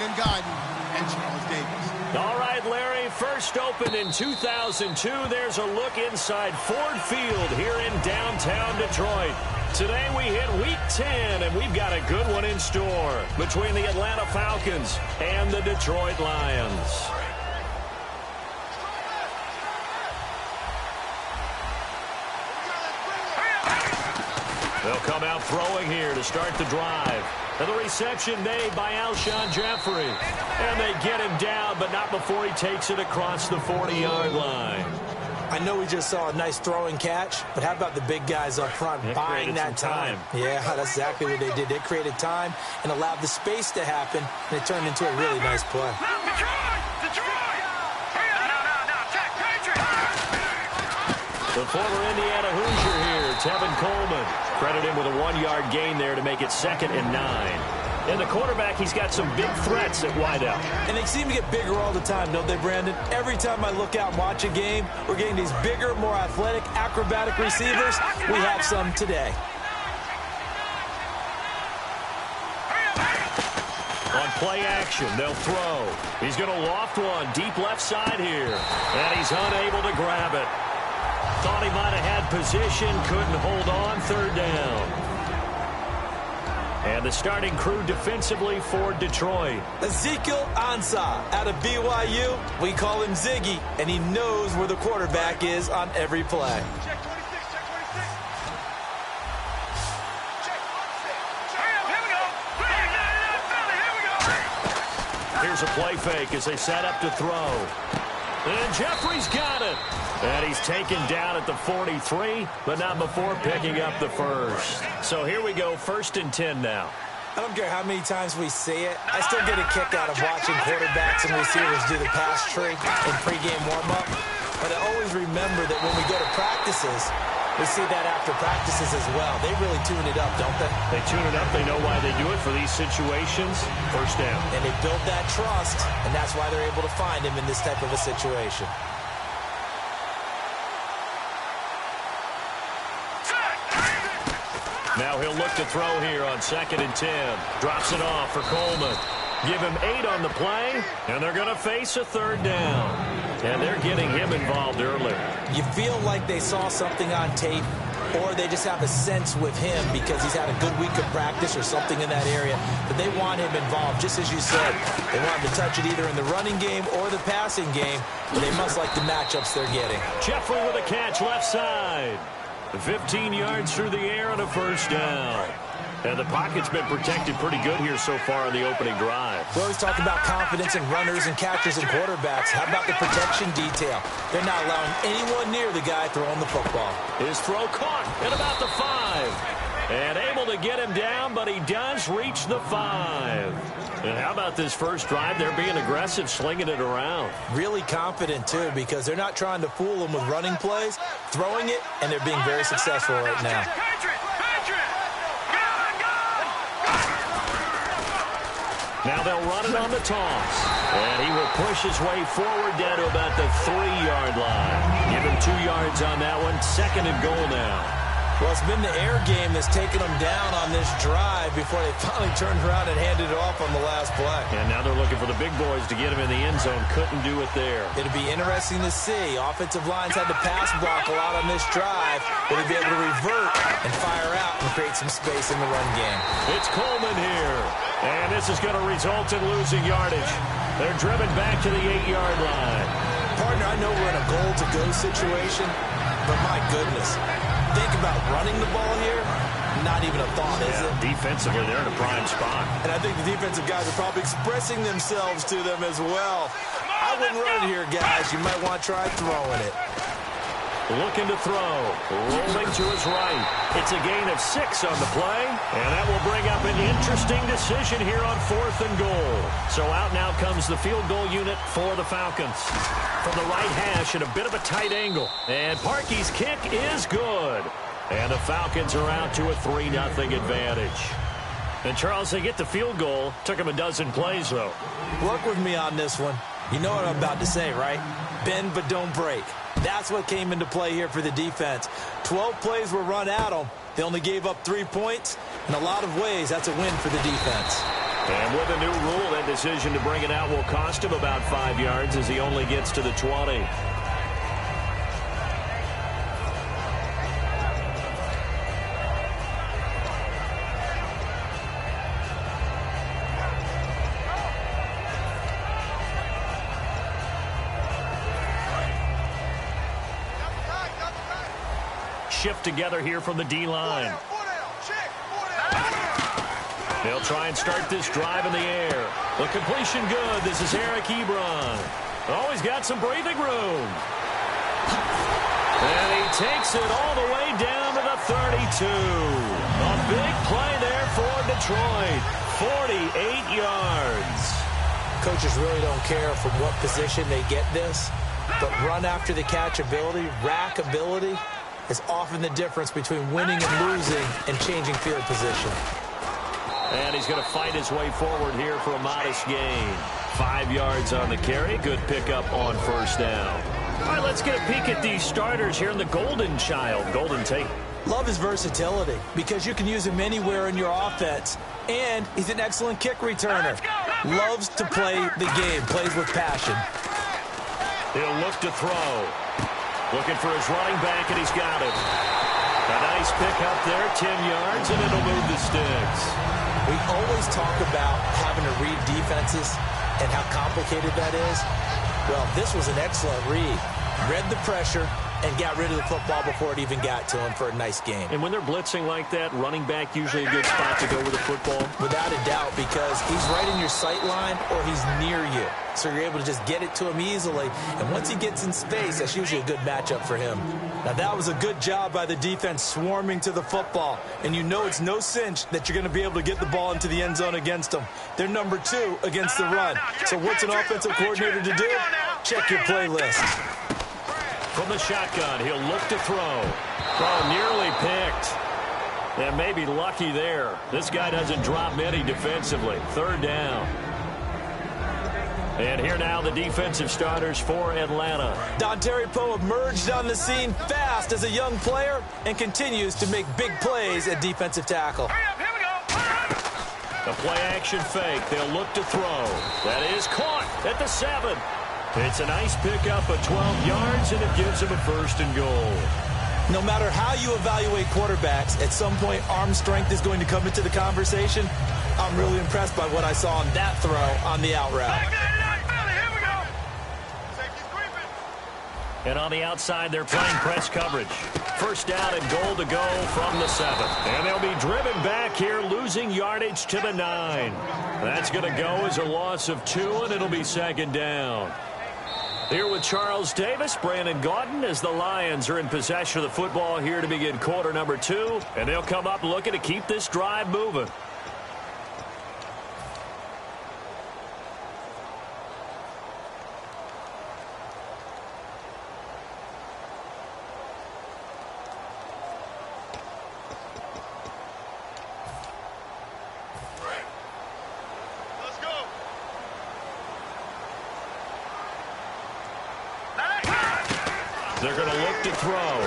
Maddengod and Charles Davis. All right, Larry, first opened in 2002. There's a look inside Ford Field here in downtown Detroit. Today we hit Week 10, and we've got a good one in store between the Atlanta Falcons and the Detroit Lions. They'll come out throwing here to start the drive. And the reception made by Alshon Jeffrey. And they get him down, but not before he takes it across the 40-yard line. I know we just saw a nice throwing catch, but how about the big guys up front buying that time? Yeah, that's exactly what they did. They created time and allowed the space to happen, and it turned into a really nice play. The former Indiana Hoosier here, Tevin Coleman. Credit him with a 1-yard gain there to make it 2nd and 9. And the quarterback, he's got some big threats at wideout. And they seem to get bigger all the time, don't they, Brandon? Every time I look out and watch a game, we're getting these bigger, more athletic, acrobatic receivers. We have some today. On play action, they'll throw. He's going to loft one deep left side here. And he's unable to grab it. Thought he might have had position, couldn't hold on, 3rd down. And the starting crew defensively for Detroit. Ezekiel Ansah out of BYU. We call him Ziggy, and he knows where the quarterback is on every play. Check 26, check 26. Here's a play fake as they set up to throw. And Jeffrey's got it. And he's taken down at the 43, but not before picking up the first. So here we go, 1st and 10 now. I don't care how many times we see it. I still get a kick out of watching quarterbacks and receivers do the pass trick in pregame warm-up. But I always remember that when we go to practices, we see that after practices as well. They really tune it up, don't they? They tune it up. They know why they do it for these situations. 1st down. And they build that trust, and that's why they're able to find him in this type of a situation. Now he'll look to throw here on 2nd and 10. Drops it off for Coleman. Give him 8 on the play, and they're going to face a 3rd down. And they're getting him involved early. You feel like they saw something on tape, or they just have a sense with him because he's had a good week of practice or something in that area. But they want him involved, just as you said. They want him to touch it either in the running game or the passing game. But they must like the matchups they're getting. Jeffrey with a catch left side. 15 yards through the air and a 1st down. And the pocket's been protected pretty good here so far in the opening drive. We always talk about confidence in runners and catchers and quarterbacks. How about the protection detail? They're not allowing anyone near the guy throwing the football. His throw caught at about the 5. And able to get him down, but he does reach the 5. And how about this first drive? They're being aggressive, slinging it around. Really confident, too, because they're not trying to fool them with running plays, throwing it, and they're being very successful right now. Now they'll run it on the toss. And he will push his way forward down to about the 3-yard line. Give him 2 yards on that one. 2nd and goal now. Well, it's been the air game that's taken them down on this drive before they finally turned around and handed it off on the last play. And now they're looking for the big boys to get him in the end zone. Couldn't do it there. It'll be interesting to see. Offensive lines had to pass block a lot on this drive. Will they be able to revert and fire out and create some space in the run game? It's Coleman here. And this is going to result in losing yardage. They're driven back to the 8-yard line. Partner, I know we're in a goal-to-go situation, but my goodness. Think about running the ball here. Not even a thought, is it? Defensively, they're in a prime spot. And I think the defensive guys are probably expressing themselves to them as well. I wouldn't run it here, guys. You might want to try throwing it. Looking to throw. Rolling to his right. It's a gain of 6 on the play. And that will bring up an interesting decision here on 4th and goal. So out now comes the field goal unit for the Falcons. From the right hash at a bit of a tight angle. And Parkey's kick is good. And the Falcons are out to a 3-0 advantage. And Charles, they get the field goal. Took them a dozen plays, though. Work with me on this one. You know what I'm about to say, right? Bend but don't break. That's what came into play here for the defense. 12 plays were run at them. They only gave up 3 points. In a lot of ways, that's a win for the defense. And with a new rule, that decision to bring it out will cost him about 5 yards as he only gets to the 20. Shift together here from the D-line. They'll try and start this drive in the air. The completion good. This is Eric Ebron. Oh, he's got some breathing room. And he takes it all the way down to the 32. A big play there for Detroit. 48 yards. Coaches really don't care from what position they get this, but run after the catch ability, rack ability, is often the difference between winning and losing and changing field position. And he's going to fight his way forward here for a modest gain. 5 yards on the carry. Good pickup on first down. All right, let's get a peek at these starters here in the Golden Child. Golden Tate. Love his versatility because you can use him anywhere in your offense. And he's an excellent kick returner. Loves to play the game. Plays with passion. He'll look to throw. Looking for his running back, and he's got it. A nice pick up there, 10 yards, and it'll move the sticks. We always talk about having to read defenses and how complicated that is. Well, this was an excellent read. Read the pressure and got rid of the football before it even got to him for a nice game. And when they're blitzing like that, running back usually a good spot to go with the football? Without a doubt, because he's right in your sight line or he's near you. So you're able to just get it to him easily. And once he gets in space, that's usually a good matchup for him. Now, that was a good job by the defense swarming to the football. And you know it's no cinch that you're going to be able to get the ball into the end zone against them. They're number 2 against the run. So what's an offensive coordinator to do? Check your playlist. From the shotgun, he'll look to throw. Oh, nearly picked. And maybe lucky there. This guy doesn't drop many defensively. Third down. And here now the defensive starters for Atlanta. Dontari Poe emerged on the scene fast as a young player and continues to make big plays at defensive tackle. The play-action fake. They'll look to throw. That is caught at the 7. It's a nice pickup of 12 yards, and it gives him a 1st and goal. No matter how you evaluate quarterbacks, at some point arm strength is going to come into the conversation. I'm really impressed by what I saw on that throw on the out route. And on the outside, they're playing press coverage. First down and goal to go from the 7. And they'll be driven back here, losing yardage to the 9. That's going to go as a loss of 2, and it'll be 2nd down. Here with Charles Davis, Brandon Gaudin, as the Lions are in possession of the football here to begin quarter number 2. And they'll come up looking to keep this drive moving. They're going to look to throw.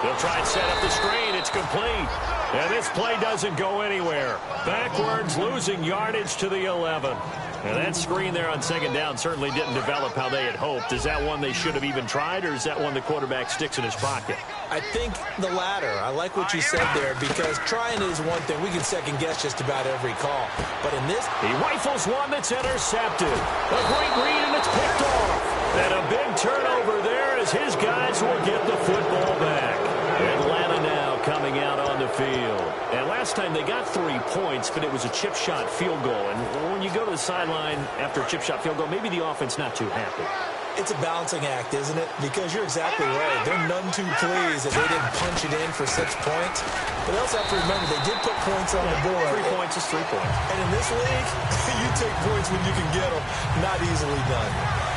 They'll try and set up the screen. It's complete. And this play doesn't go anywhere. Backwards, losing yardage to the 11. And that screen there on 2nd down certainly didn't develop how they had hoped. Is that one they should have even tried, or is that one the quarterback sticks in his pocket? I think the latter. I like what you said there, because trying is one thing. We can second-guess just about every call. But in this, he rifles one that's intercepted. A great read, and it's picked off. And a big turnover there as his guys will get the football back. Atlanta now coming out on the field. And last time they got 3 points, but it was a chip shot field goal. And when you go to the sideline after a chip shot field goal, maybe the offense not too happy. It's a balancing act, isn't it? Because you're exactly right. They're none too pleased that they didn't punch it in for 6 points. But they also have to remember they did put points on the board. 3 points is 3 points. And in this league, you take points when you can get them. Not easily done.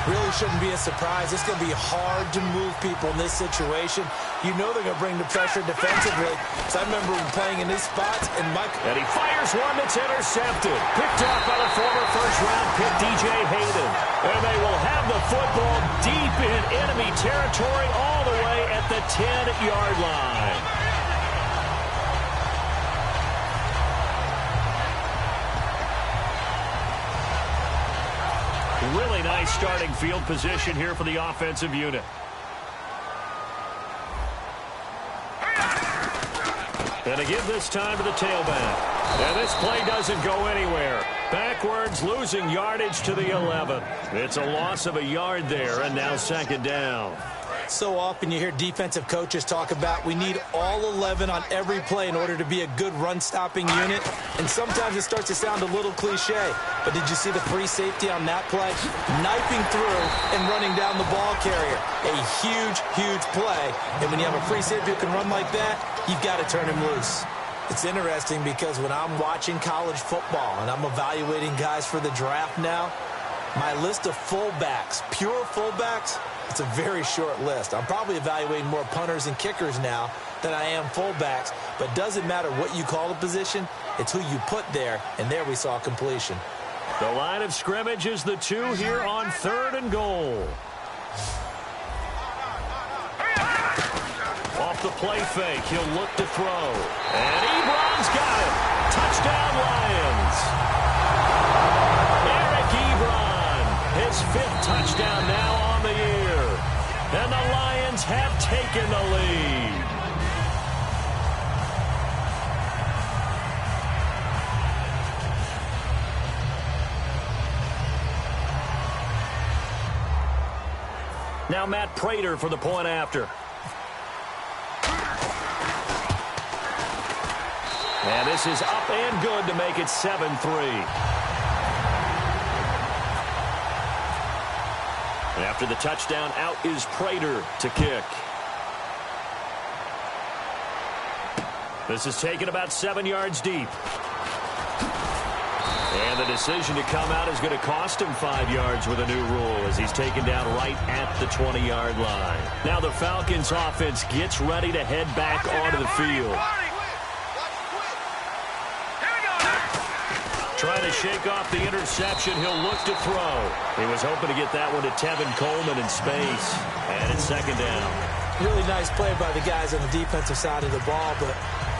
Really shouldn't be a surprise. It's going to be hard to move people in this situation. You know they're going to bring the pressure defensively. So I remember playing in these spots. And he fires one that's intercepted. Picked up by the former first-round pick, DJ Hayden. And they will have the football deep in enemy territory all the way at the 10-yard line. Really nice starting field position here for the offensive unit. And to give this time to the tailback. And this play doesn't go anywhere. Backwards, losing yardage to the 11. It's a loss of a yard there, and now second down. So often you hear defensive coaches talk about we need all 11 on every play in order to be a good run-stopping unit. And sometimes it starts to sound a little cliche. But did you see the free safety on that play? Knifing through and running down the ball carrier. A huge, huge play. And when you have a free safety who can run like that, you've got to turn him loose. It's interesting because when I'm watching college football and I'm evaluating guys for the draft now, my list of fullbacks, pure fullbacks, it's a very short list. I'm probably evaluating more punters and kickers now than I am fullbacks, but doesn't matter what you call the position, it's who you put there, and there we saw completion. The line of scrimmage is the 2 here on 3rd and goal. Off the play fake, he'll look to throw. And Ebron's got it. Touchdown, Lions. Eric Ebron, his 5th touchdown now on the year. And the Lions have taken the lead. Now Matt Prater for the point after. And this is up and good to make it 7-3. After the touchdown, out is Prater to kick. This is taken about 7 yards deep. And the decision to come out is going to cost him 5 yards with a new rule as he's taken down right at the 20-yard line. Now the Falcons offense gets ready to head back onto the field. Trying to shake off the interception, he'll look to throw. He was hoping to get that one to Tevin Coleman in space. And it's second down. Really nice play by the guys on the defensive side of the ball, but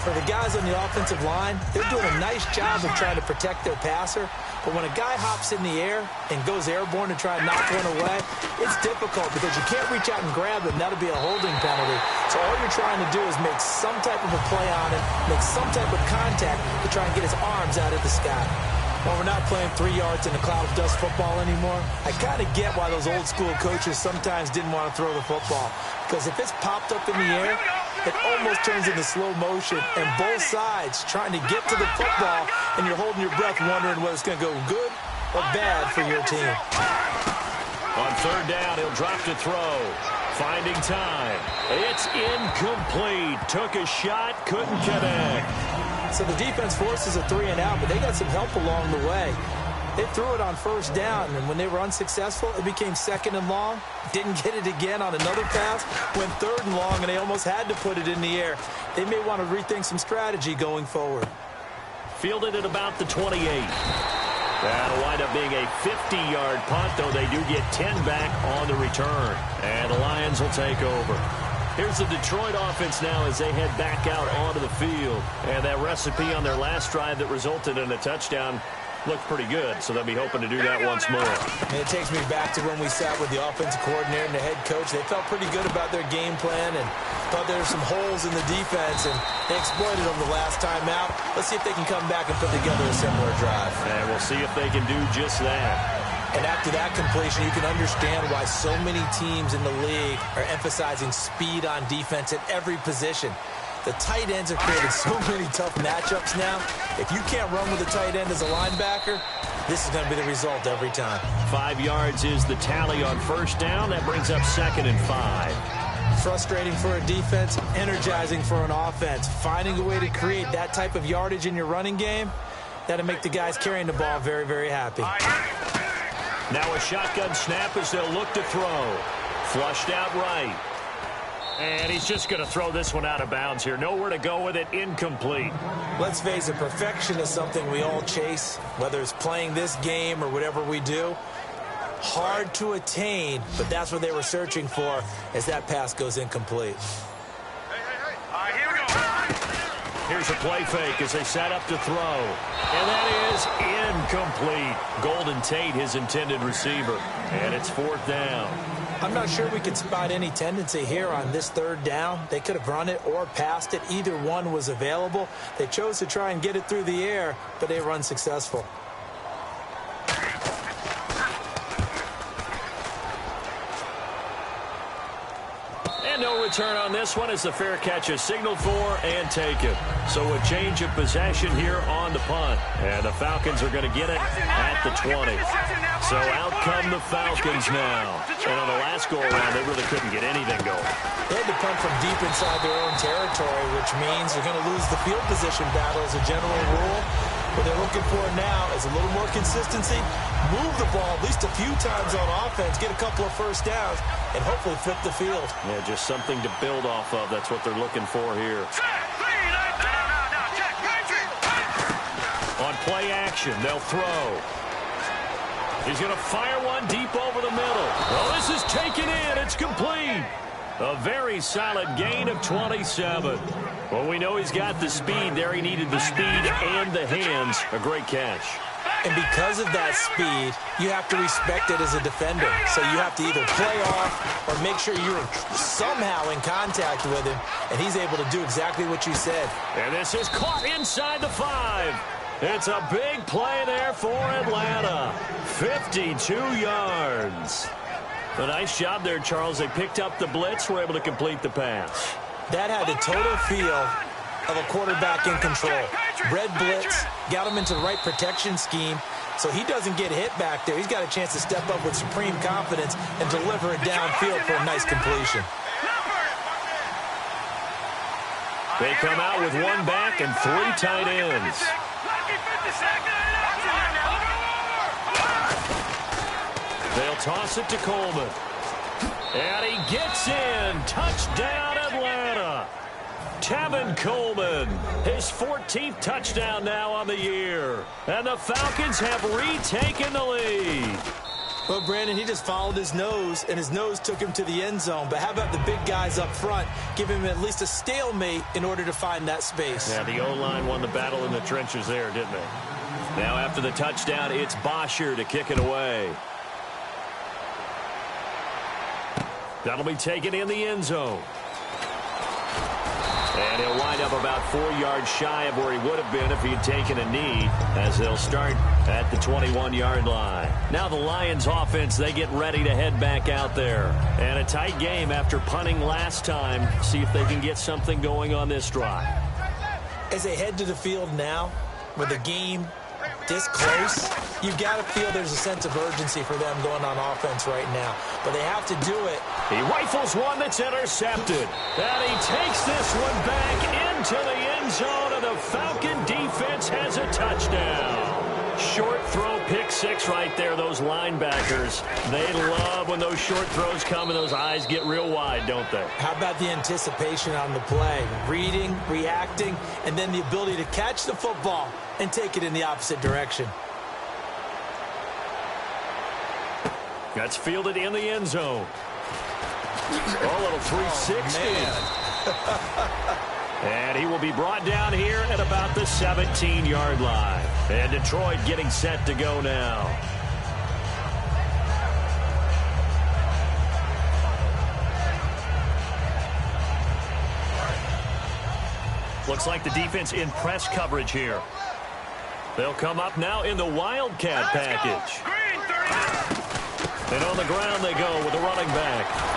for the guys on the offensive line, they're doing a nice job of trying to protect their passer. But when a guy hops in the air and goes airborne to try and knock one away, it's difficult because you can't reach out and grab him. That'll be a holding penalty. So all you're trying to do is make some type of a play on him, make some type of contact to try and get his arms out of the sky. Well, we're not playing 3 yards in a cloud of dust football anymore. I kind of get why those old school coaches sometimes didn't want to throw the football. Because if it's popped up in the air, it almost turns into slow motion. And both sides trying to get to the football, and you're holding your breath wondering whether it's going to go good or bad for your team. On 3rd down, he'll drop to throw. Finding time. It's incomplete. Took a shot, couldn't connect. So the defense forces a 3-and-out, but they got some help along the way. They threw it on 1st down, and when they were unsuccessful, it became 2nd and long. Didn't get it again on another pass. Went 3rd and long, and they almost had to put it in the air. They may want to rethink some strategy going forward. Fielded at about the 28. That'll wind up being a 50-yard punt, though they do get 10 back on the return. And the Lions will take over. Here's the Detroit offense now as they head back out onto the field. And that recipe on their last drive that resulted in a touchdown looked pretty good, so they'll be hoping to do that once more. And it takes me back to when we sat with the offensive coordinator and the head coach. They felt pretty good about their game plan and thought there were some holes in the defense, and they exploited them the last time out. Let's see if they can come back and put together a similar drive. And we'll see if they can do just that. And after that completion, you can understand why so many teams in the league are emphasizing speed on defense at every position. The tight ends have created so many tough matchups now. If you can't run with a tight end as a linebacker, this is going to be the result every time. 5 yards is the tally on 1st down. That brings up 2nd and 5. Frustrating for a defense, energizing for an offense. Finding a way to create that type of yardage in your running game, that'll make the guys carrying the ball very, very happy. Now a shotgun snap as they'll look to throw. Flushed out right. And he's just going to throw this one out of bounds here. Nowhere to go with it. Incomplete. Let's face it, perfection is something we all chase, whether it's playing this game or whatever we do. Hard to attain, but that's what they were searching for as that pass goes incomplete. Here we go. Here's a play fake as they set up to throw. And that is incomplete. Golden Tate, his intended receiver. And it's 4th down. I'm not sure we can spot any tendency here on this 3rd down. They could have run it or passed it. Either one was available. They chose to try and get it through the air, but they were unsuccessful. And no return on this one as the fair catch is signaled for and taken. So a change of possession here on the punt. And the Falcons are going to get it at the 20. So out come the Falcons now. And on the last go-around, they really couldn't get anything going. They had to punt from deep inside their own territory, which means they're going to lose the field position battle as a general rule. What they're looking for now is a little more consistency, move the ball at least a few times on offense, get a couple of first downs, and hopefully flip the field. Yeah, just something to build off of. That's what they're looking for here. On play action, they'll throw. He's going to fire one deep over the middle. Well, this is taken in. It's complete. A very solid gain of 27. Well, we know he's got the speed there. He needed the speed and the hands. A great catch. And because of that speed, you have to respect it as a defender. So you have to either play off or make sure you're somehow in contact with him, and he's able to do exactly what you said. And this is caught inside the 5. It's a big play there for Atlanta. 52 yards. A nice job there, Charles. They picked up the blitz, were able to complete the pass. That had the total feel of a quarterback in control. Red blitz, got him into the right protection scheme, so he doesn't get hit back there. He's got a chance to step up with supreme confidence and deliver it downfield for a nice completion. They come out with one back and 3 tight ends. They'll toss it to Coleman. And he gets in. Touchdown, Atlanta. Tevin Coleman, his 14th touchdown now on the year. And the Falcons have retaken the lead. Well, Brandon, he just followed his nose, and his nose took him to the end zone. But how about the big guys up front? Give him at least a stalemate in order to find that space. Yeah, the O-line won the battle in the trenches there, didn't they? Now after the touchdown, it's Bosher to kick it away. That'll be taken in the end zone. And he'll wind up about 4 yards shy of where he would have been if he had taken a knee, as they'll start at the 21-yard line. Now the Lions offense, they get ready to head back out there. And a tight game after punting last time. See if they can get something going on this drive. As they head to the field now, with the game this close, you've got to feel there's a sense of urgency for them going on offense right now. But they have to do it. He rifles one that's intercepted. And he takes this one back into the end zone, and the Falcon defense has a touchdown. Short throw, pick 6 right there. Those linebackers, they love when those short throws come and those eyes get real wide, don't they? How about the anticipation on the play? Reading, reacting, and then the ability to catch the football and take it in the opposite direction. That's fielded in the end zone. Oh, a little 360. Oh, and he will be brought down here at about the 17-yard line. And Detroit getting set to go now. Looks like the defense in press coverage here. They'll come up now in the Wildcat package. And on the ground they go with the running back.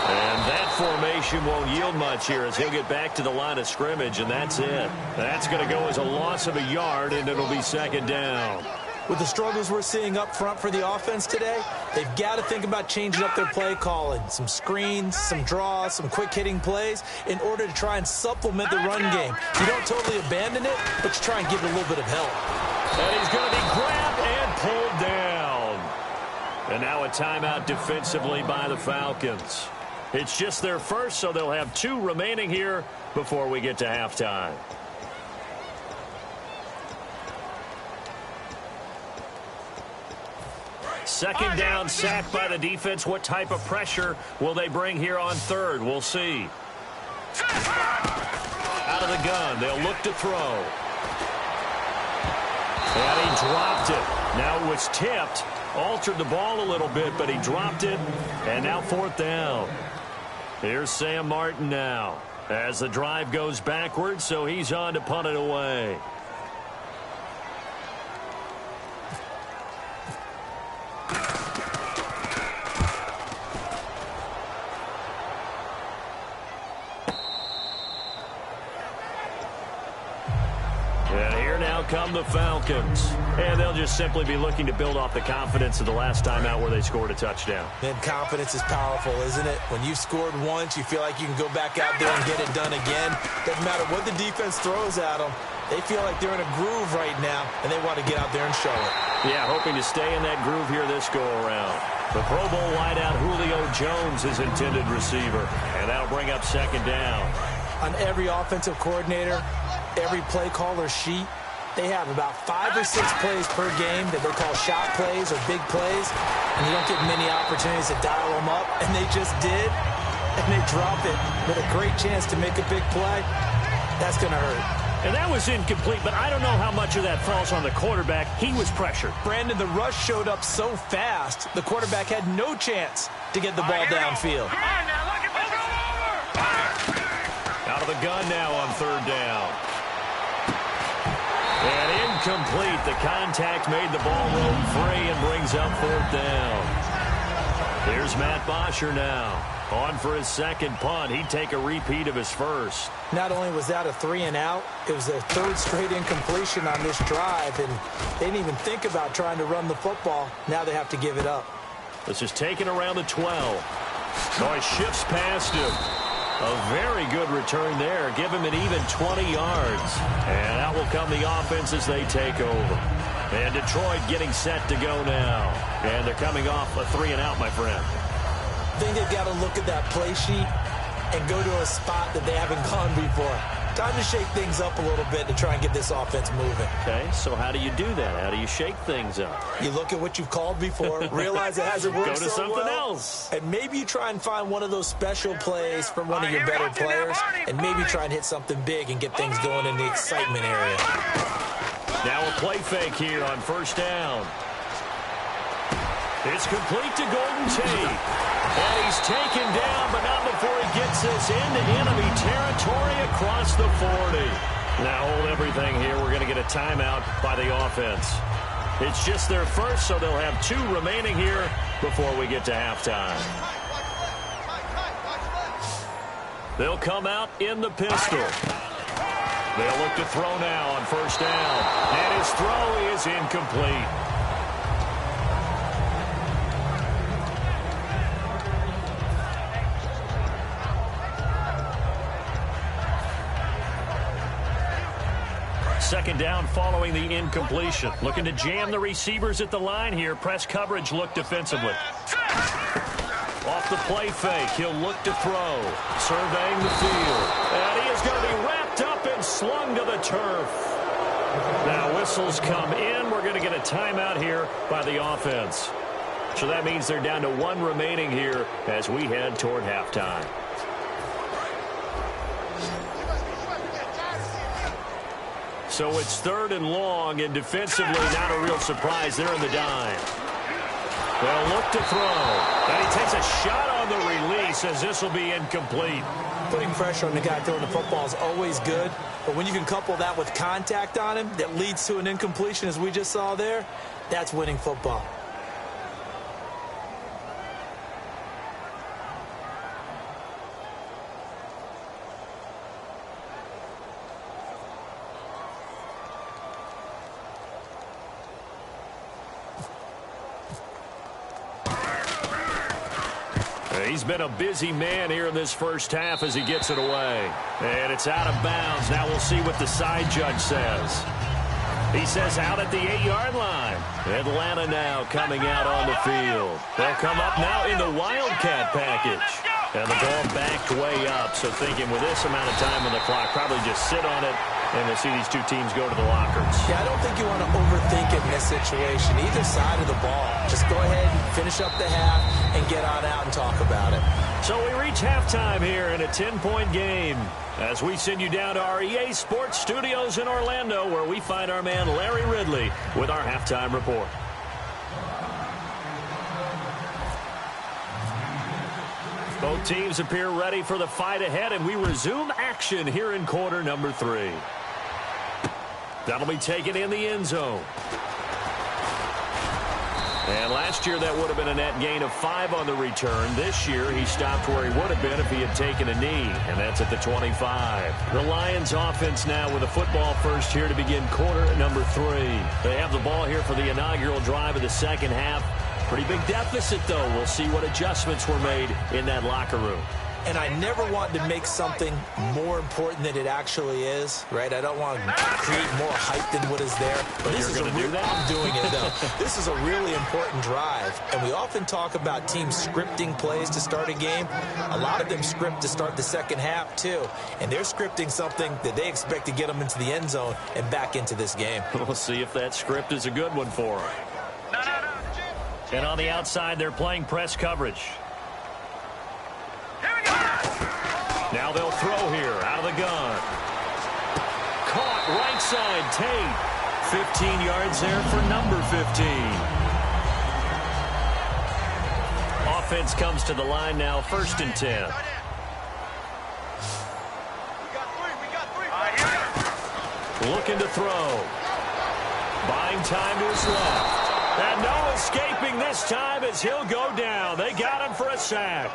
And that formation won't yield much here as he'll get back to the line of scrimmage, and that's it. That's going to go as a loss of a yard, and it'll be 2nd down. With the struggles we're seeing up front for the offense today, they've got to think about changing up their play calling. Some screens, some draws, some quick-hitting plays in order to try and supplement the run game. You don't totally abandon it, but you try and give it a little bit of help. And he's going to be grabbed and pulled down. And now a timeout defensively by the Falcons. It's just their first, so they'll have 2 remaining here before we get to halftime. Second down, sacked by the defense. What type of pressure will they bring here on 3rd? We'll see. Out of of the gun. They'll look to throw. And he dropped it. Now it was tipped. Altered the ball a little bit, but he dropped it. And now 4th down. Here's Sam Martin now as the drive goes backwards, so he's on to punt it away. And here now come the Falcons. And they'll just simply be looking to build off the confidence of the last time out where they scored a touchdown. And confidence is powerful, isn't it? When you've scored once, you feel like you can go back out there and get it done again. Doesn't matter what the defense throws at them. They feel like they're in a groove right now, and they want to get out there and show it. Yeah, hoping to stay in that groove here this go-around. The Pro Bowl wideout Julio Jones is intended receiver, and that'll bring up 2nd down. On every offensive coordinator, every play caller sheet, they have about 5 or 6 plays per game that they call shot plays or big plays, and you don't get many opportunities to dial them up, and they just did, and they drop it with a great chance to make a big play. That's going to hurt. And that was incomplete, but I don't know how much of that falls on the quarterback. He was pressured. Brandon, the rush showed up so fast, the quarterback had no chance to get the ball downfield. Come on now, look at this. Over. Out of the gun now on 3rd down. And incomplete. The contact made the ball roam free and brings up 4th down. Here's Matt Bosher now. On for his 2nd punt. He'd take a repeat of his first. Not only was that a 3-and-out, it was their 3rd straight incompletion on this drive, and they didn't even think about trying to run the football. Now they have to give it up. This is taken around the 12. So he shifts past him. A very good return there. Give him an even 20 yards. And out will come the offense as they take over. And Detroit getting set to go now. And they're coming off a 3-and-out, my friend. I think they've got to look at that play sheet and go to a spot that they haven't gone before. Time to shake things up a little bit to try and get this offense moving. Okay, so how do you do that? How do you shake things up? You look at what you've called before, realize it hasn't worked Go to so something well, else. and maybe you try and find one of those special plays from one of your better players, and maybe try and hit something big and get things going in the excitement area. Now a play fake here on 1st down. It's complete to Golden Tate. And he's taken down, but not before he gets this into enemy territory across the 40. Now hold everything here. We're going to get a timeout by the offense. It's just their first, so they'll have 2 remaining here before we get to halftime. They'll come out in the pistol. They'll look to throw now on 1st down. And his throw is incomplete. Second down following the incompletion. Looking to jam the receivers at the line here. Press coverage look defensively. Off the play fake, he'll look to throw. Surveying the field. And he is going to be wrapped up and slung to the turf. Now whistles come in. We're going to get a timeout here by the offense. So that means they're down to 1 remaining here as we head toward halftime. So it's 3rd and long, and defensively not a real surprise. They're in the dime. They'll look to throw. And he takes a shot on the release as this will be incomplete. Putting pressure on the guy throwing the football is always good, but when you can couple that with contact on him that leads to an incompletion, as we just saw there, that's winning football. He's been a busy man here in this first half as he gets it away. And it's out of bounds. Now we'll see what the side judge says. He says out at the 8-yard line. Atlanta now coming out on the field. They'll come up now in the Wildcat package. And the ball backed way up. So thinking with this amount of time on the clock, probably just sit on it and we'll see these 2 teams go to the lockers. Yeah, I don't think you want to overthink in this situation. Either side of the ball. Just go ahead and finish up the half, and get on out and talk about it. So we reach halftime here in a 10-point game as we send you down to our EA Sports Studios in Orlando, where we find our man Larry Ridley with our halftime report. Both teams appear ready for the fight ahead, and we resume action here in quarter number 3. That'll be taken in the end zone. And last year that would have been a net gain of 5 on the return. This year he stopped where he would have been if he had taken a knee, and that's at the 25. The Lions offense now with a football first here to begin quarter number 3. They have the ball here for the inaugural drive of the second half. Pretty big deficit, though. We'll see what adjustments were made in that locker room. And I never want to make something more important than it actually is, right? I don't want to create more hype than what is there. But you're going to do that? I'm doing it, though. This is a really important drive. And we often talk about teams scripting plays to start a game. A lot of them script to start the second half, too. And they're scripting something that they expect to get them into the end zone and back into this game. We'll see if that script is a good one for them. And on the outside, they're playing press coverage. Now they'll throw here out of the gun. Caught right side, Tate. 15 yards there for number 15. Offense comes to the line now, 1st and 10. Looking to throw. Buying time to his left. And no escaping this time as he'll go down. They got him for a sack.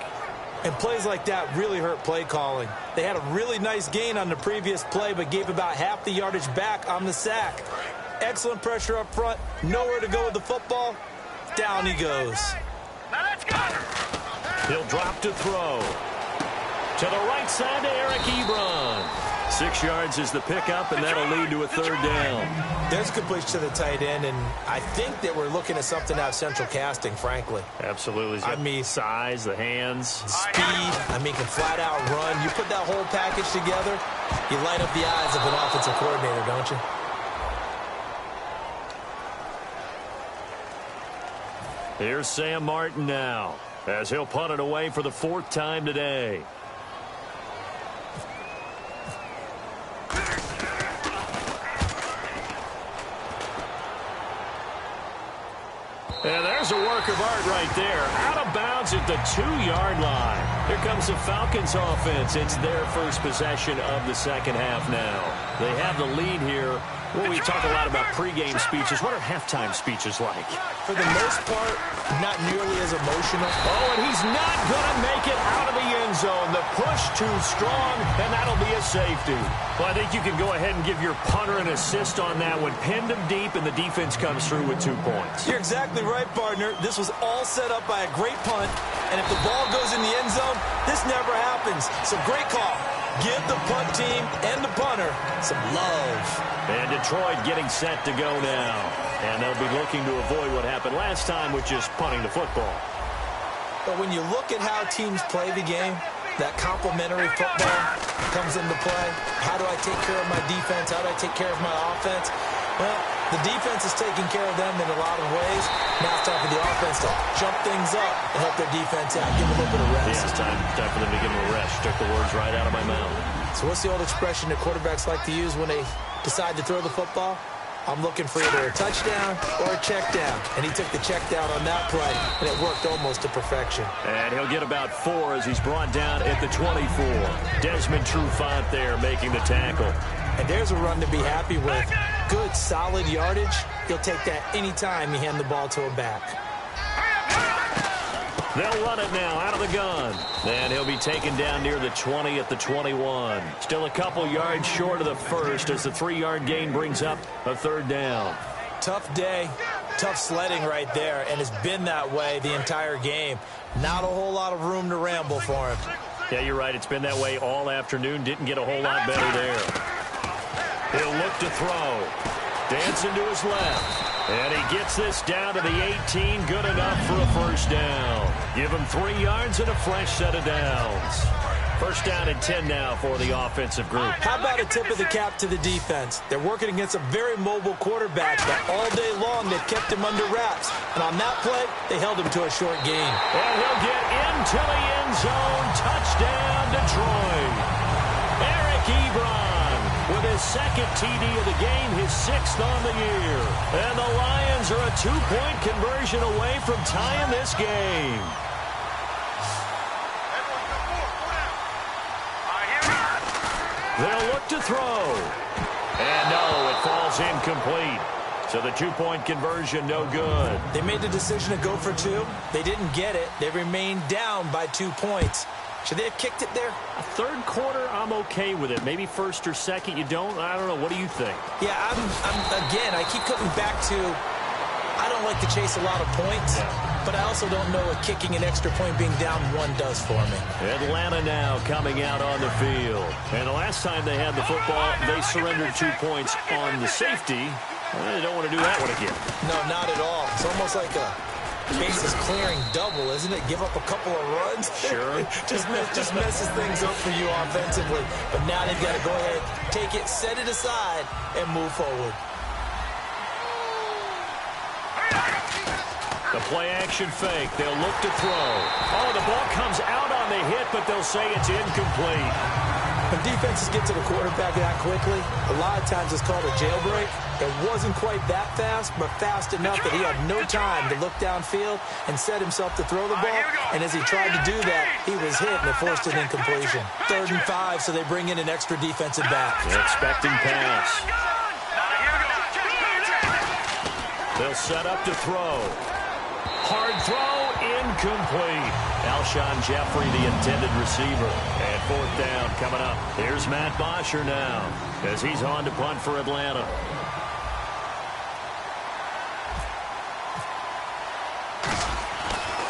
And plays like that really hurt play calling. They had a really nice gain on the previous play, but gave about half the yardage back on the sack. Excellent pressure up front. Nowhere to go with the football. Down he goes. Now let's go. He'll drop to throw. To the right side to Eric Ebron. 6 yards is the pickup, and that'll lead to a 3rd down. There's completion to the tight end, and I think that we're looking at something out of central casting, frankly. Absolutely. I mean, size, the hands. Speed, can flat out run. You put that whole package together, you light up the eyes of an offensive coordinator, don't you? Here's Sam Martin now, as he'll punt it away for the 4th time today. And there's a work of art right there. Out of bounds at the 2-yard line. Here comes the Falcons offense. It's their first possession of the second half now. They have the lead here. Well, we talk a lot about pregame speeches. What are halftime speeches like? For the most part, not nearly as emotional. Oh, and he's not going to make it out of the end zone. The push too strong, and that'll be a safety. Well, I think you can go ahead and give your punter an assist on that one. Pinned him deep, and the defense comes through with 2 points. You're exactly right, partner. This was all set up by a great punt, and if the ball goes in the end zone, this never happens. So great call. Give the punt team and the punter some love. And Detroit getting set to go now. And they'll be looking to avoid what happened last time with just punting the football. But when you look at how teams play the game, that complementary football comes into play. How do I take care of my defense? How do I take care of my offense? Well, the defense is taking care of them in a lot of ways. Now it's time for the offense to jump things up and help their defense out. Give them a little bit of rest. Yeah, it's time for them to give them a rest. Took the words right out of my mouth. So what's the old expression that quarterbacks like to use when they decide to throw the football? I'm looking for either a touchdown or a check down. And he took the check down on that play, and it worked almost to perfection. And he'll get about 4 as he's brought down at the 24. Desmond Trufant there making the tackle. And there's a run to be happy with. Good, solid yardage. He'll take that anytime you hand the ball to a back. They'll run it now out of the gun. And he'll be taken down near the 20 at the 21. Still a couple yards short of the first as the 3-yard gain brings up a 3rd down. Tough day, tough sledding right there, and it's been that way the entire game. Not a whole lot of room to ramble for him. Yeah, you're right. It's been that way all afternoon. Didn't get a whole lot better there. He'll look to throw. Dancing to his left. And he gets this down to the 18. Good enough for a 1st down. Give him 3 yards and a fresh set of downs. First down and 10 now for the offensive group. How about a tip of the cap to the defense? They're working against a very mobile quarterback, but all day long they've kept him under wraps. And on that play, they held him to a short gain. And he'll get into the end zone. Touchdown, Detroit. Eric Ebron with his second TD of the game, his 6th on the year. And the Lions are a 2-point conversion away from tying this game. They'll look to throw. And no, it falls incomplete. So the 2-point conversion, no good. They made the decision to go for 2. They didn't get it. They remained down by 2 points. Should they have kicked it there? A third quarter, I'm okay with it. Maybe first or second, you don't? I don't know. What do you think? Yeah, again, I keep coming back to, I don't like to chase a lot of points. Yeah. But I also don't know what kicking an extra point being down 1 does for me. Atlanta now coming out on the field. And the last time they had the football, they surrendered 2 points on the safety. They don't want to do that one again. No, not at all. It's almost like a bases clearing double, isn't it? Give up a couple of runs. Sure. just messes things up for you offensively. But now they've got to go ahead, take it, set it aside, and move forward. The play-action fake. They'll look to throw. Oh, the ball comes out on the hit, but they'll say it's incomplete. When defenses get to the quarterback that quickly, a lot of times it's called a jailbreak. It wasn't quite that fast, but fast enough that he had no time to look downfield and set himself to throw the ball. And as he tried to do that, he was hit and it forced an incompletion. 3rd and 5, so they bring in an extra defensive back. Expecting pass. They'll set up to throw. Hard throw, incomplete. Alshon Jeffrey, the intended receiver. And 4th down coming up. Here's Matt Bosher now as he's on to punt for Atlanta.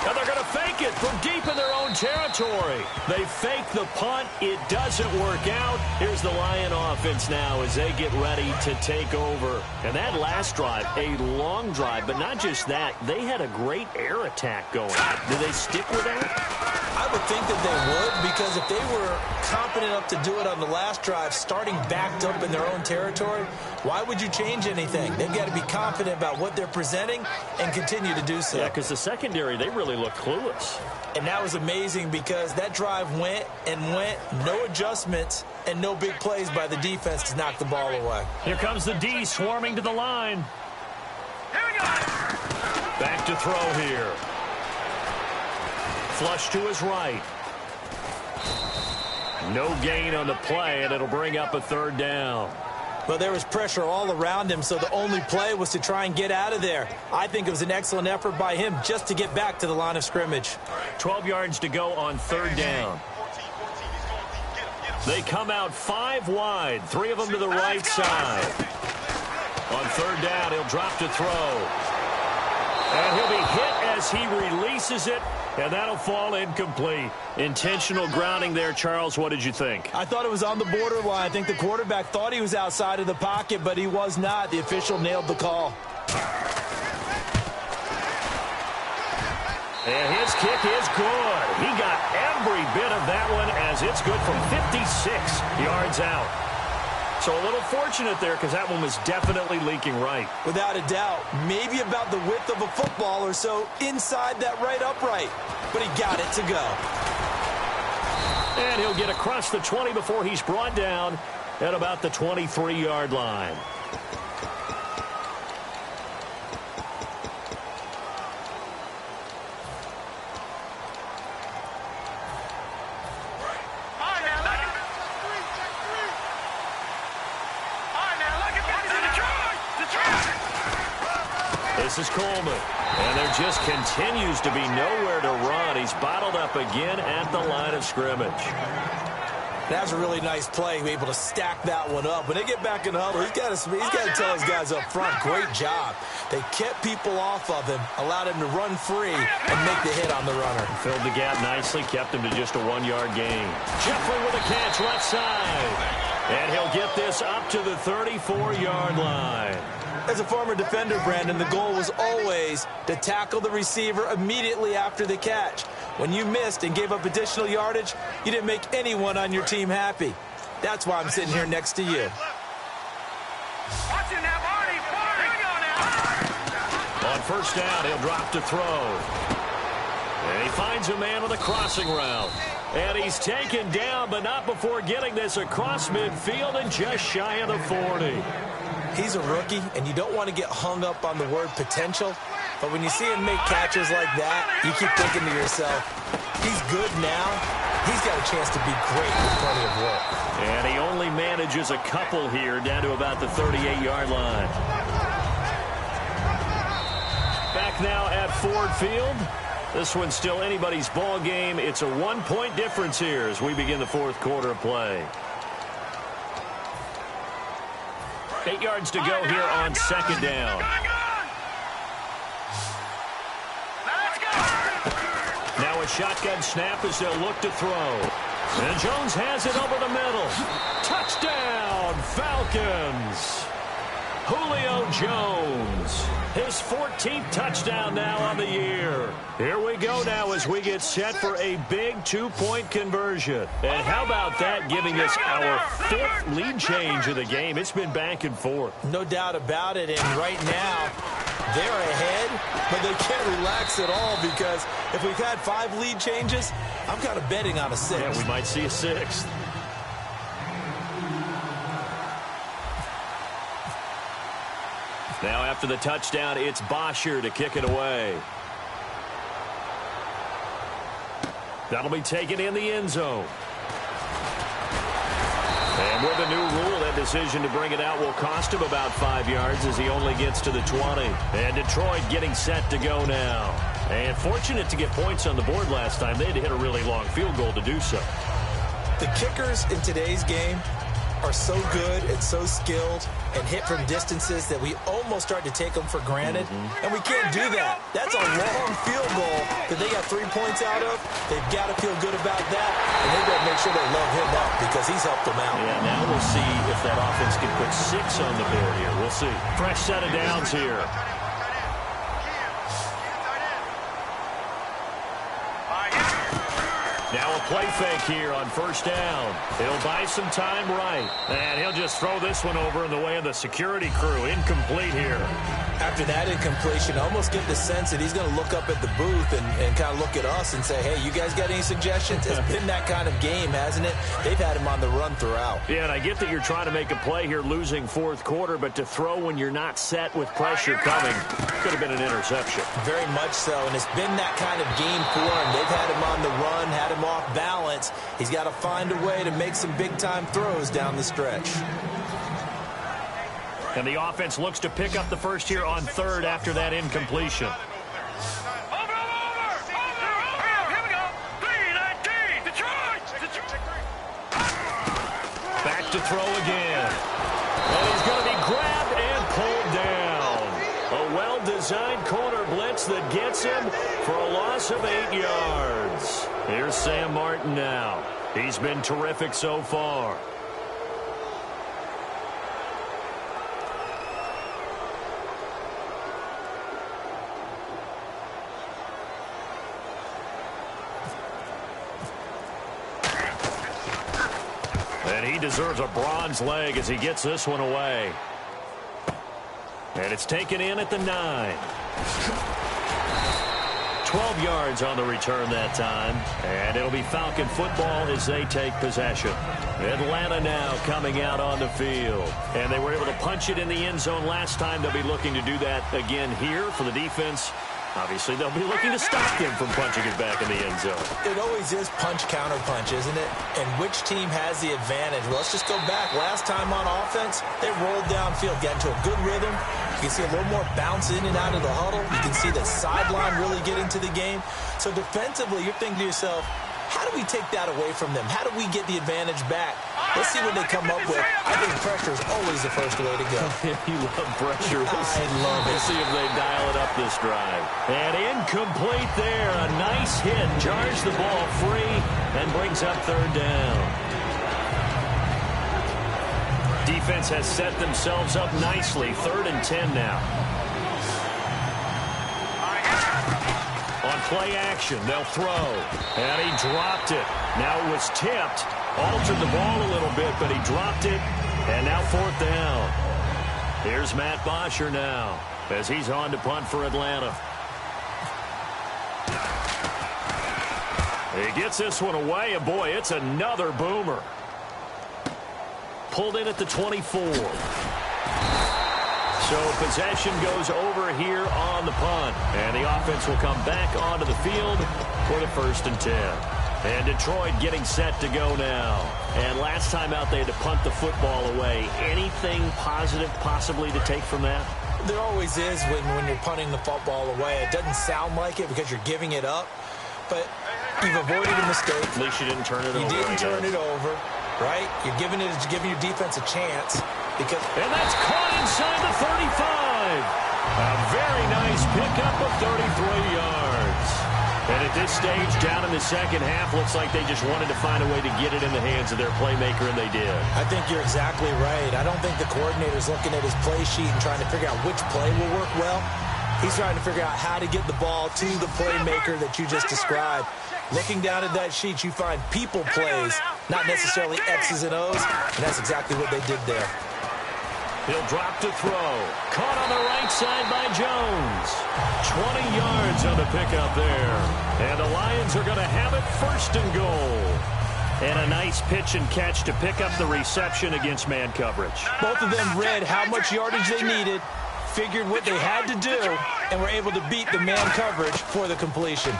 Now they're going to fake it from deep in their own territory. They fake the punt. It doesn't work out. Here's the Lion offense now as they get ready to take over. And that last drive, a long drive, but not just that. They had a great air attack going. Do they stick with that? I would think that they would, because if they were confident enough to do it on the last drive, starting backed up in their own territory, why would you change anything? They've got to be confident about what they're presenting and continue to do so. Yeah, because the secondary, they really look clueless. And that was amazing because that drive went and went, no adjustments, and no big plays by the defense to knock the ball away. Here comes the D swarming to the line. Back to throw here. Flush to his right. No gain on the play, and it'll bring up a 3rd down. Well, there was pressure all around him, so the only play was to try and get out of there. I think it was an excellent effort by him just to get back to the line of scrimmage. 12 yards to go on 3rd down. They come out 5 wide, 3 of them to the right side. On 3rd down, he'll drop to throw. And he'll be hit as he releases it, and that'll fall incomplete. Intentional grounding there, Charles. What did you think? I thought it was on the borderline. I think the quarterback thought he was outside of the pocket, but he was not. The official nailed the call. And his kick is good. He got every bit of that one as it's good from 56 yards out. So a little fortunate there because that one was definitely leaking right. Without a doubt. Maybe about the width of a football or so inside that right upright. But he got it to go. And he'll get across the 20 before he's brought down at about the 23-yard line. This is Coleman, and there just continues to be nowhere to run. He's bottled up again at the line of scrimmage. That was a really nice play, able to stack that one up. When they get back in the huddle, he's got to tell his guys up front, great job. They kept people off of him, allowed him to run free, and make the hit on the runner. Filled the gap nicely, kept him to just a 1-yard gain. Jeffrey with a catch left side. And he'll get this up to the 34-yard line. As a former defender, Brandon, the goal was always to tackle the receiver immediately after the catch. When you missed and gave up additional yardage, you didn't make anyone on your team happy. That's why I'm sitting here next to you. Watch it now, Barney. Here we go now. On first down, he'll drop to throw. And he finds a man with a crossing route. And he's taken down, but not before getting this across midfield and just shy of the 40. He's a rookie, and you don't want to get hung up on the word potential. But when you see him make catches like that, you keep thinking to yourself, he's good now. He's got a chance to be great with plenty of work. And he only manages a couple here down to about the 38-yard line. Back now at Ford Field. This one's still anybody's ball game. It's a 1-point difference here as we begin the fourth quarter of play. 8 yards to go here on second down. Now a shotgun snap as they'll look to throw. And Jones has it over the middle. Touchdown, Falcons. Julio Jones, his 14th touchdown now on the year. Here we go now as we get set for a big 2-point conversion. And how about that, giving us our 5th lead change of the game? It's been back and forth. No doubt about it, and right now, they're ahead, but they can't relax at all because if we've had 5 lead changes, I'm kind of betting on a 6th. Yeah, we might see a 6th. Now after the touchdown, it's Bosher to kick it away. That'll be taken in the end zone. And with a new rule, that decision to bring it out will cost him about 5 yards as he only gets to the 20. And Detroit getting set to go now. And fortunate to get points on the board last time. They had to hit a really long field goal to do so. The kickers in today's game are so good and so skilled and hit from distances that we almost start to take them for granted. And we can't do that. That's a long field goal that they got 3 points out of. They've got to feel good about that, and they've got to make sure they love him up because he's helped them out. Yeah, now we'll see if that offense can put 6 on the board here. We'll see. Fresh set of downs here. Now a play fake here on first down. He'll buy some time right. And he'll just throw this one over in the way of the security crew. Incomplete here. After that incompletion, I almost get the sense that he's going to look up at the booth and kind of look at us and say, hey, you guys got any suggestions? It's been that kind of game, hasn't it? They've had him on the run throughout. Yeah, and I get that you're trying to make a play here losing fourth quarter, but to throw when you're not set with pressure coming could have been an interception. Very much so, and it's been that kind of game for him. They've had him on the run, had him off balance. He's got to find a way to make some big-time throws down the stretch. And the offense looks to pick up the first here on third after that incompletion. Back to throw again. And he's going to be grabbed and pulled down. A well-designed corner blitz that gets him for a loss of 8 yards. Here's Sam Martin now. He's been terrific so far. And he deserves a bronze leg as he gets this one away. And it's taken in at the 9. 12 yards on the return that time. And it'll be Falcon football as they take possession. Atlanta now coming out on the field. And they were able to punch it in the end zone last time. They'll be looking to do that again here for the defense. Obviously, they'll be looking to stop them from punching it back in the end zone. It always is punch-counter-punch, isn't it? And which team has the advantage? Well, let's just go back. Last time on offense, they rolled downfield, got into a good rhythm. You can see a little more bounce in and out of the huddle. You can see the sideline really get into the game. So defensively, you're thinking to yourself, how do we take that away from them? How do we get the advantage back? Let's see what they come up with. I think pressure is always the first way to go. You love pressure. I love it. We'll see if they dial it up this drive. And incomplete there. A nice hit. Jars the ball free and brings up third down. Defense has set themselves up nicely. 3rd and 10 now. On play action. They'll throw. And he dropped it. Now it was tipped. Altered the ball a little bit, but he dropped it. And now 4th down. Here's Matt Bosher now as he's on to punt for Atlanta. He gets this one away, and boy, it's another boomer. Pulled in at the 24. So possession goes over here on the punt. And the offense will come back onto the field for the 1st and 10. And Detroit getting set to go now. And last time out, they had to punt the football away. Anything positive possibly to take from that? There always is when you're punting the football away. It doesn't sound like it because you're giving it up. But you've avoided a mistake. At least you didn't turn it over. You didn't turn it over, right? You're giving your defense a chance. And that's caught inside the 35. A very nice pickup of 33 yards. And at this stage, down in the second half, looks like they just wanted to find a way to get it in the hands of their playmaker, and they did. I think you're exactly right. I don't think the coordinator's looking at his play sheet and trying to figure out which play will work well. He's trying to figure out how to get the ball to the playmaker that you just described. Looking down at that sheet, you find people plays, not necessarily X's and O's, and that's exactly what they did there. He'll drop to throw. Caught on the right side by Jones. 20 yards on the pickup there. And the Lions are going to have it 1st and goal. And a nice pitch and catch to pick up the reception against man coverage. Both of them read how much yardage they needed, figured what they had to do, and were able to beat the man coverage for the completion.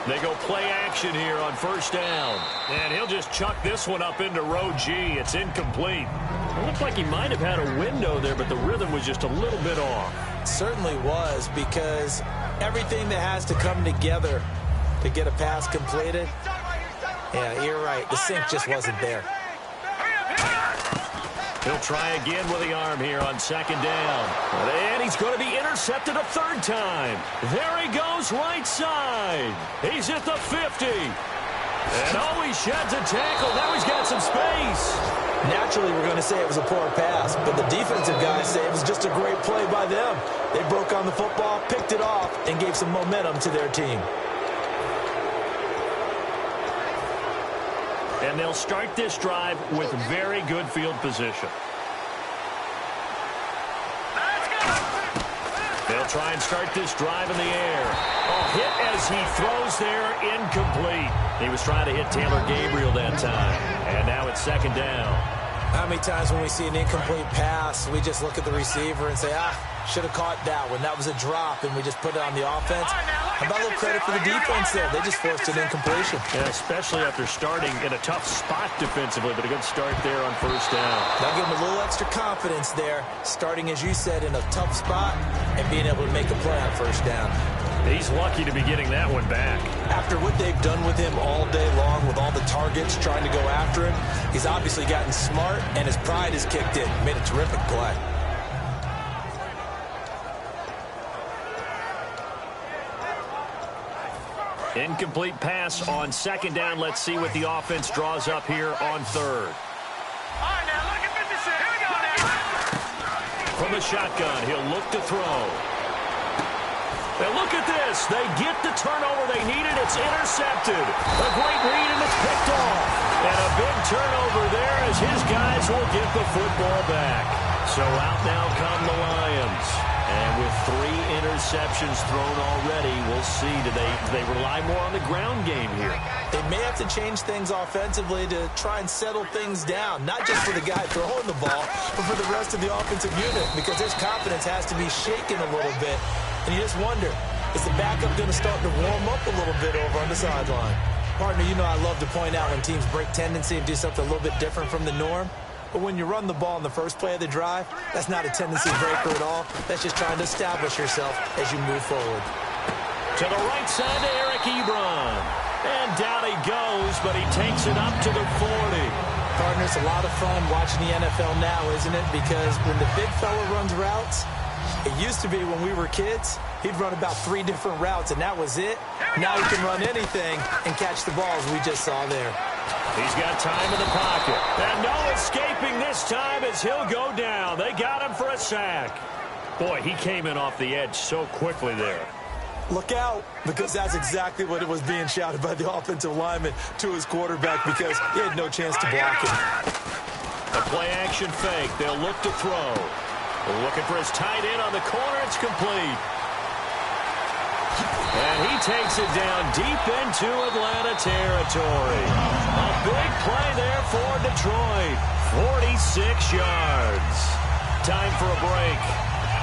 They go play action here on 1st down. And he'll just chuck this one up into row G. It's incomplete. It looked like he might have had a window there, but the rhythm was just a little bit off. It certainly was, because everything that has to come together to get a pass completed, yeah, you're right. The sync just wasn't there. He'll try again with the arm here on 2nd down. And he's going to be intercepted a 3rd time. There he goes right side. He's at the 50. And oh, he sheds a tackle. Now he's got some space. Naturally, we're going to say it was a poor pass, but the defensive guys say it was just a great play by them. They broke on the football, picked it off, and gave some momentum to their team. And they'll start this drive with very good field position. They'll try and start this drive in the air. Oh, hit as he throws there, incomplete. He was trying to hit Taylor Gabriel that time. And now it's 2nd down. How many times when we see an incomplete pass, we just look at the receiver and say, should have caught that one. That was a drop, and we just put it on the offense. How about a little credit for the defense there? They just forced an incompletion. Yeah, especially after starting in a tough spot defensively, but a good start there on 1st down. They'll give them a little extra confidence there, starting, as you said, in a tough spot and being able to make a play on 1st down. He's lucky to be getting that one back. After what they've done with him all day long, with all the targets trying to go after him, he's obviously gotten smart, and his pride has kicked in. Made a terrific play. Incomplete pass on 2nd down. Let's see what the offense draws up here on 3rd. All right, now look at 56. Here we go now. From the shotgun, he'll look to throw. And look at this. They get the turnover they needed. It's intercepted. A great read, and it's picked off. And a big turnover there as his guys will get the football back. So out now come the Lions. And with 3 interceptions thrown already, we'll see. Do they rely more on the ground game here? They may have to change things offensively to try and settle things down, not just for the guy throwing the ball, but for the rest of the offensive unit, because his confidence has to be shaken a little bit. And you just wonder, is the backup going to start to warm up a little bit over on the sideline? Partner, you know I love to point out when teams break tendency and do something a little bit different from the norm. But when you run the ball in the first play of the drive, that's not a tendency breaker at all. That's just trying to establish yourself as you move forward. To the right side to Eric Ebron. And down he goes, but he takes it up to the 40. Partner, it's a lot of fun watching the NFL now, isn't it? Because when the big fella runs routes, it used to be when we were kids, he'd run about 3 different routes, and that was it. Now he can run anything and catch the balls we just saw there. He's got time in the pocket. And no escaping this time as he'll go down. They got him for a sack. Boy, he came in off the edge so quickly there. Look out, because that's exactly what it was being shouted by the offensive lineman to his quarterback because he had no chance to block him. A play-action fake. They'll look to throw. They're looking for his tight end on the corner. It's complete. And he takes it down deep into Atlanta territory. A big play there for Detroit. 46 yards. Time for a break.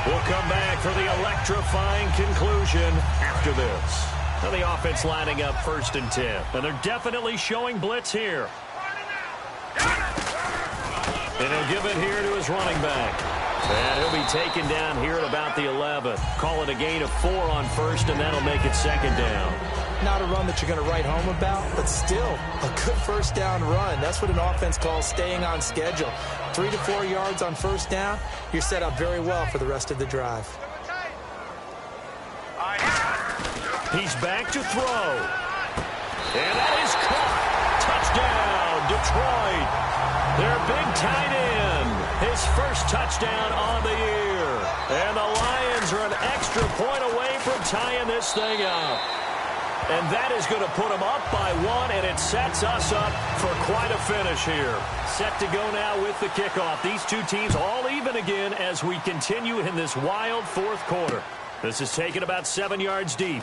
We'll come back for the electrifying conclusion after this. Now the offense lining up 1st and 10. And they're definitely showing blitz here. And he'll give it here to his running back. And he'll be taken down here at about the 11. Call it a gain of 4 on 1st, and that'll make it 2nd down. Not a run that you're going to write home about, but still a good 1st down run. That's what an offense calls staying on schedule. 3 to 4 yards on 1st down, you're set up very well for the rest of the drive. He's back to throw. And that is caught. Touchdown, Detroit. Their big tight end. His 1st touchdown on the year. And the Lions are an extra point away from tying this thing up. And that is going to put them up by 1, and it sets us up for quite a finish here. Set to go now with the kickoff. These two teams all even again as we continue in this wild 4th quarter. This is taken about 7 yards deep.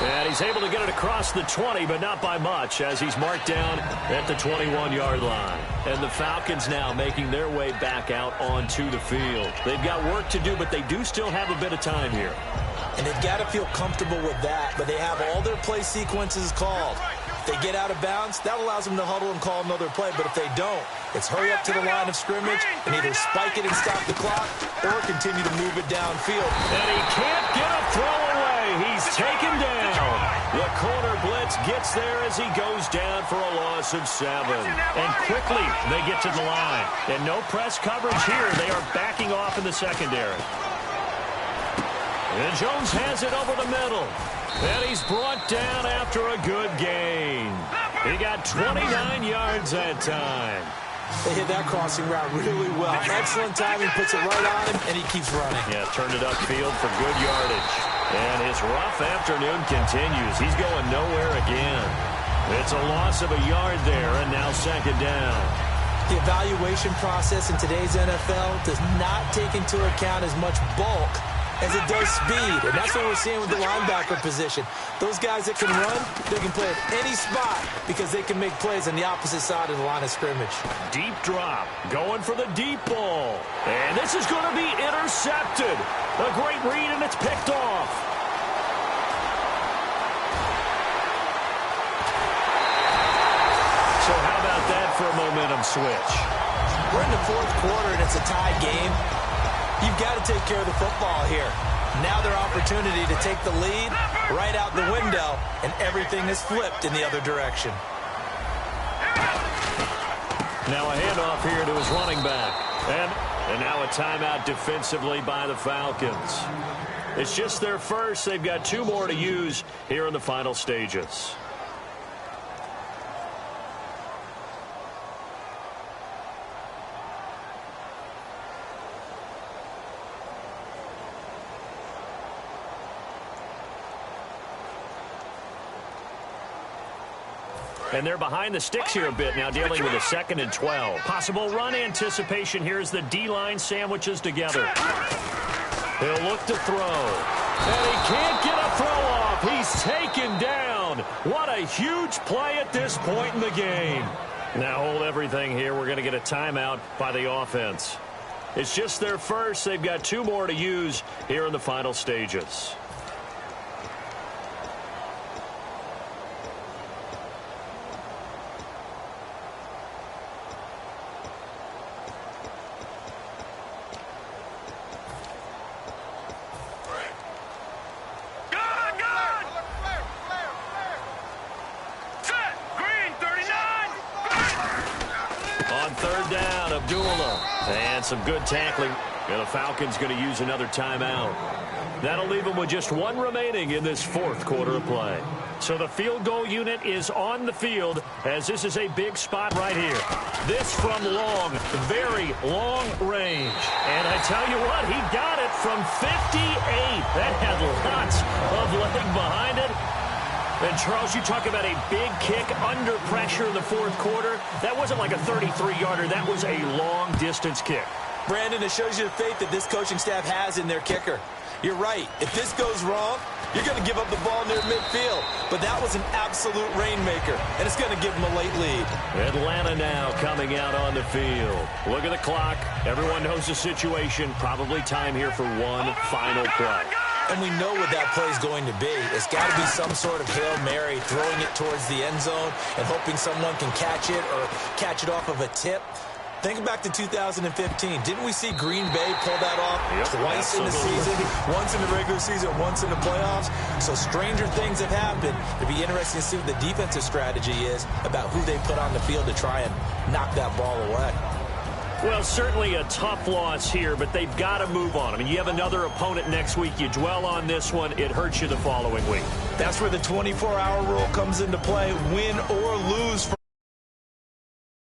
And he's able to get it across the 20, but not by much, as he's marked down at the 21-yard line. And the Falcons now making their way back out onto the field. They've got work to do, but they do still have a bit of time here. And they've got to feel comfortable with that, but they have all their play sequences called. If they get out of bounds, that allows them to huddle and call another play, but if they don't, it's hurry up to the line of scrimmage and either spike it and stop the clock or continue to move it downfield. And he can't get a throw away. He's taken down. The corner blitz gets there as he goes down for a loss of 7. And quickly they get to the line. And no press coverage here. They are backing off in the secondary. And Jones has it over the middle. And he's brought down after a good gain. He got 29 yards that time. They hit that crossing route really well. Excellent timing, puts it right on him, and he keeps running. Yeah, turned it upfield for good yardage. And his rough afternoon continues. He's going nowhere again. It's a loss of a yard there, and now 2nd down. The evaluation process in today's NFL does not take into account as much bulk as it does speed, and that's what we're seeing with the linebacker position. Those guys that can run, they can play at any spot because they can make plays on the opposite side of the line of scrimmage. Deep drop, going for the deep ball. And this is going to be intercepted. A great read, and it's picked off. So how about that for a momentum switch? We're in the 4th quarter, and it's a tie game. You've got to take care of the football here. Now their opportunity to take the lead right out the window, and everything is flipped in the other direction. Now a handoff here to his running back. And now a timeout defensively by the Falcons. It's just their 1st. They've got 2 more to use here in the final stages. And they're behind the sticks here a bit now, dealing with a 2nd and 12. Possible run anticipation here as the D-line sandwiches together. He'll look to throw. And he can't get a throw off. He's taken down. What a huge play at this point in the game. Now hold everything here. We're going to get a timeout by the offense. It's just their 1st. They've got 2 more to use here in the final stages. Some good tackling, and the Falcons going to use another timeout. That'll leave them with just one remaining in this fourth quarter of play. So the field goal unit is on the field as this is a big spot right here. This from long, very long range. And I tell you what, he got it from 58. That had lots of leg behind it. And, Charles, you talk about a big kick under pressure in the fourth quarter. That wasn't like a 33-yarder. That was a long-distance kick. Brandon, it shows you the faith that this coaching staff has in their kicker. You're right. If this goes wrong, you're going to give up the ball near midfield. But that was an absolute rainmaker, and it's going to give them a late lead. Atlanta now coming out on the field. Look at the clock. Everyone knows the situation. Probably time here for one final play. And we know what that play is going to be. It's got to be some sort of Hail Mary, throwing it towards the end zone and hoping someone can catch it or catch it off of a tip. Think back to 2015. Didn't we see Green Bay pull that off twice in the season? Once in the regular season, once in the playoffs. So stranger things have happened. It'd be interesting to see what the defensive strategy is about who they put on the field to try and knock that ball away. Well, certainly a tough loss here, but they've got to move on. I mean, you have another opponent next week. You dwell on this one, it hurts you the following week. That's where the 24-hour rule comes into play. Win or lose for